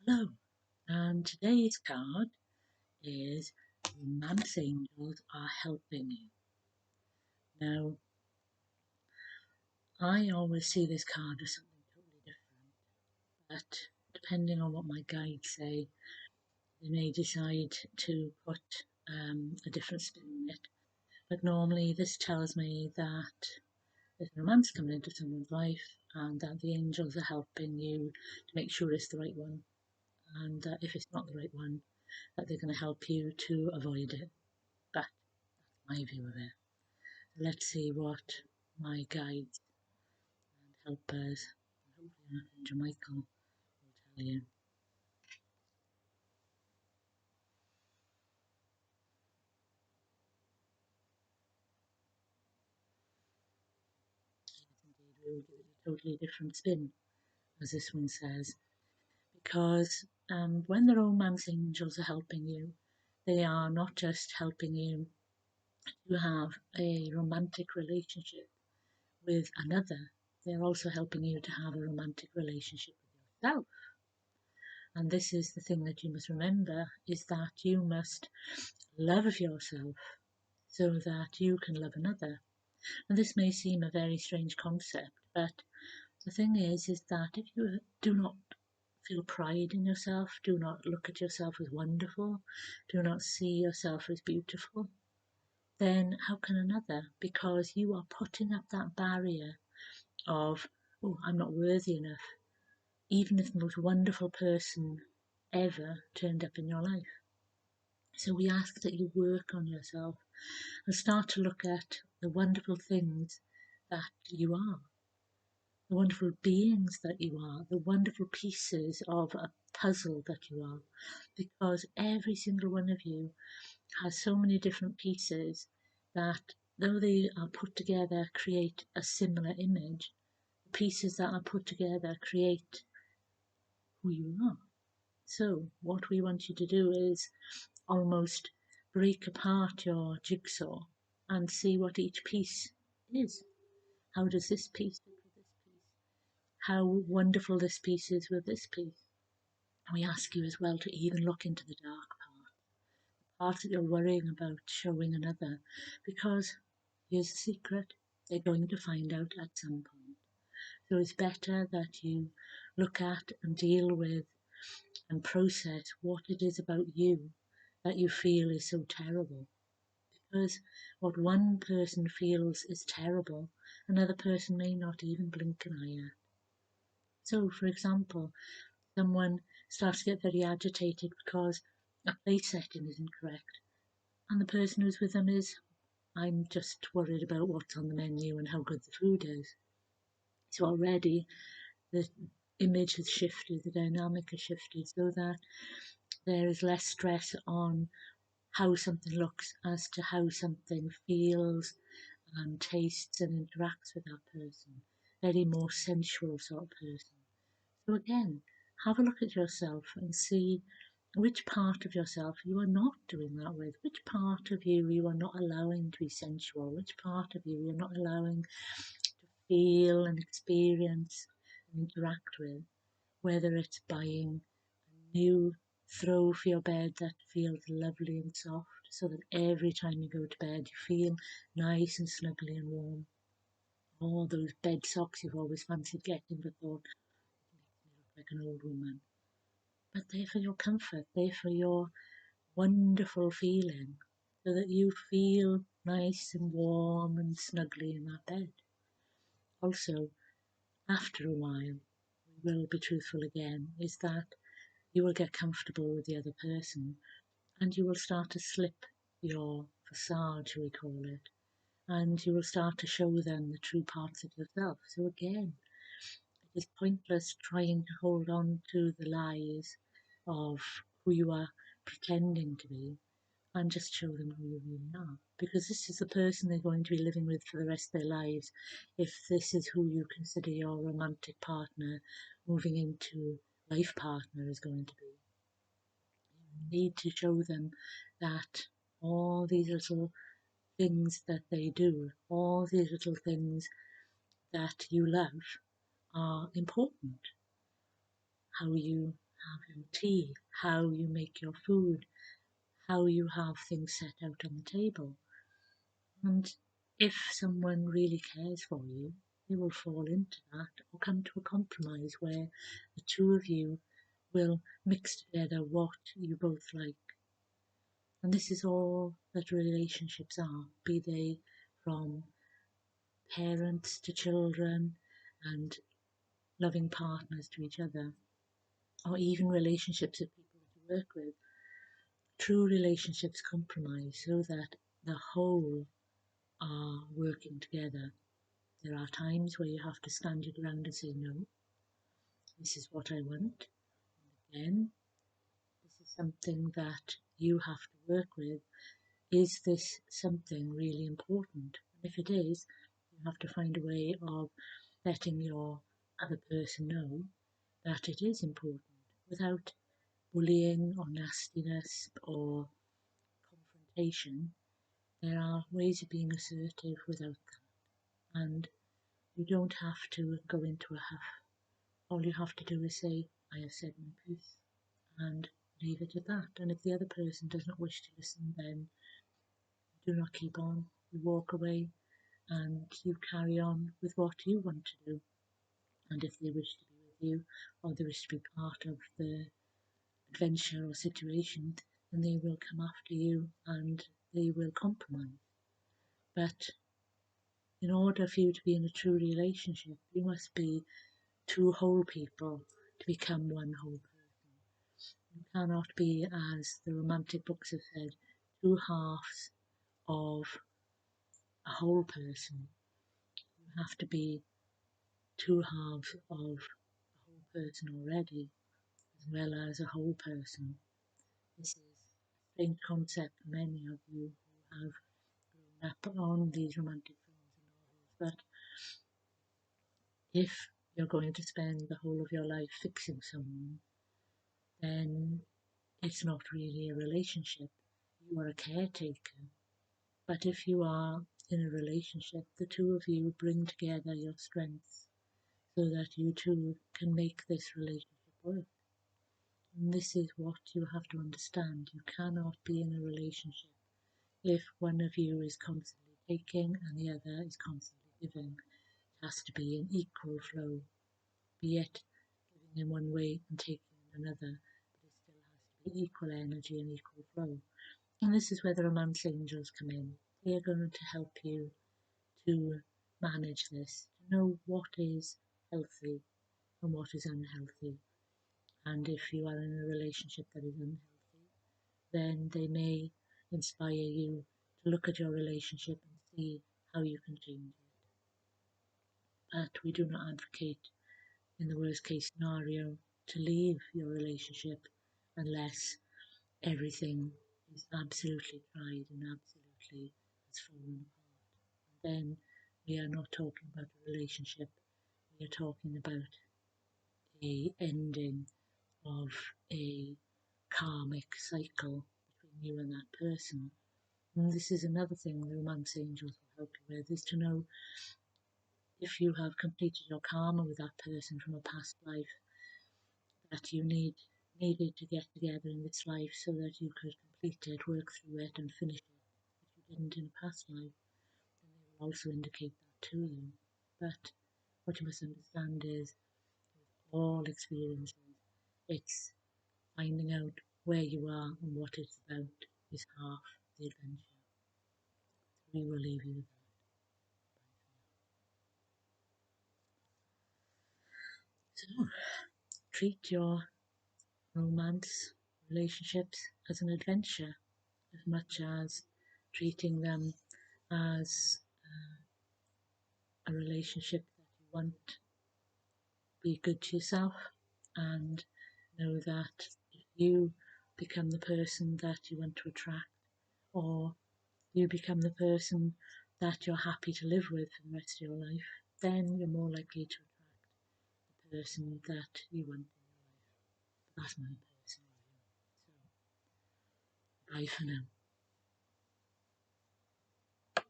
Hello, and today's card is Romance Angels Are Helping You. Now, I always see this card as something totally different, but depending on what my guides say, they may decide to put a different spin on it. But normally, this tells me that there's romance coming into someone's life and that the angels are helping you to make sure it's the right one, and that if it's not the right one, that they're going to help you to avoid it. But that's my view of it. Let's see what my guides and helpers, and hopefully Archangel Michael, will tell you. Yes, indeed, we will give it a totally different spin, as this one says, because when the romance angels are helping you, they are not just helping you to have a romantic relationship with another, they're also helping you to have a romantic relationship with yourself. And this is the thing that you must remember, is that you must love yourself so that you can love another. And this may seem a very strange concept, but the thing is that if you do not feel pride in yourself, do not look at yourself as wonderful, do not see yourself as beautiful, then how can another? Because you are putting up that barrier of, oh, I'm not worthy enough, even if the most wonderful person ever turned up in your life. So we ask that you work on yourself and start to look at the wonderful things that you are, the wonderful beings that you are, the wonderful pieces of a puzzle that you are, because every single one of you has so many different pieces that, though they are put together, create a similar image. The pieces that are put together create who you are. So what we want you to do is almost break apart your jigsaw and see what each piece is. How does this piece fit with this piece? How wonderful this piece is with this piece. And we ask you as well to even look into the dark part that you're worrying about showing another, because here's the secret, they're going to find out at some point. So it's better that you look at and deal with and process what it is about you that you feel is so terrible. Because what one person feels is terrible, another person may not even blink an eye at. So, for example, someone starts to get very agitated because a plate setting is incorrect, and the person who's with them is, I'm just worried about what's on the menu and how good the food is. So already the image has shifted, the dynamic has shifted, so that there is less stress on how something looks as to how something feels and tastes and interacts with that person. Very more sensual sort of person. So again, have a look at yourself and see which part of yourself you are not doing that with, which part of you are not allowing to be sensual, which part of you you're not allowing to feel and experience and interact with, whether it's buying a new throw for your bed that feels lovely and soft, so that every time you go to bed you feel nice and snuggly and warm. Or those bed socks you've always fancied getting but thought, it makes me look like an old woman. But they're for your comfort, they're for your wonderful feeling, so that you feel nice and warm and snuggly in that bed. Also, after a while, we will be truthful again, is that you will get comfortable with the other person and you will start to slip your facade, shall we call it, and you will start to show them the true parts of yourself. So again, it is pointless trying to hold on to the lies of who you are pretending to be, and just show them who you really are. Because this is the person they're going to be living with for the rest of their lives. If this is who you consider your romantic partner, moving into life partner is going to be. You need to show them that all these little things that they do, all these little things that you love are important. How you have your tea, how you make your food, how you have things set out on the table. And if someone really cares for you, they will fall into that or come to a compromise where the two of you will mix together what you both like. And this is all that relationships are, be they from parents to children and loving partners to each other, or even relationships that people that you work with. True relationships compromise so that the whole are working together. There are times where you have to stand your ground and say, no, this is what I want. Again, this is something that you have to work with. Is this something really important? And if it is, you have to find a way of letting your other person know that it is important without bullying or nastiness or confrontation. There are ways of being assertive without that. And you don't have to go into a huff. All you have to do is say, I have said my piece, and leave it at that. And if the other person does not wish to listen, then do not keep on. You walk away and you carry on with what you want to do. And if they wish to be with you or they wish to be part of the adventure or situation, then they will come after you and they will compromise. But in order for you to be in a true relationship, you must be two whole people to become one whole person. You cannot be, as the romantic books have said, two halves of a whole person. You have to be two halves of a whole person already, as well as a whole person. This is a strange concept for many of you who have grown up on these romantic films and novels, but if you're going to spend the whole of your life fixing someone, then it's not really a relationship. You are a caretaker. But if you are in a relationship, the two of you bring together your strengths so that you two can make this relationship work. And this is what you have to understand. You cannot be in a relationship if one of you is constantly taking and the other is constantly giving. It has to be an equal flow, be it giving in one way and taking in another, but it still has to be equal energy and equal flow. And this is where the romance angels come in. They are going to help you to manage this, to know what is healthy and what is unhealthy. And if you are in a relationship that is unhealthy, then they may inspire you to look at your relationship and see how you can change it. But we do not advocate, in the worst case scenario, to leave your relationship unless everything is absolutely tried and absolutely has fallen apart. Then we are not talking about a relationship, we are talking about a ending of a karmic cycle between you and that person. And this is another thing the romance angels will help you with, is to know if you have completed your karma with that person from a past life that you needed to get together in this life so that you could complete it, work through it and finish it, which you didn't in a past life, then they will also indicate that to you. But what you must understand is with all experiences, it's finding out where you are and what it's about is half the adventure. We will leave you with that. So treat your romance relationships as an adventure as much as treating them as a relationship that you want. Be good to yourself and know that if you become the person that you want to attract, or you become the person that you're happy to live with for the rest of your life, then you're more likely to attract the person that you want in your life. That's my personal view. So, bye for now.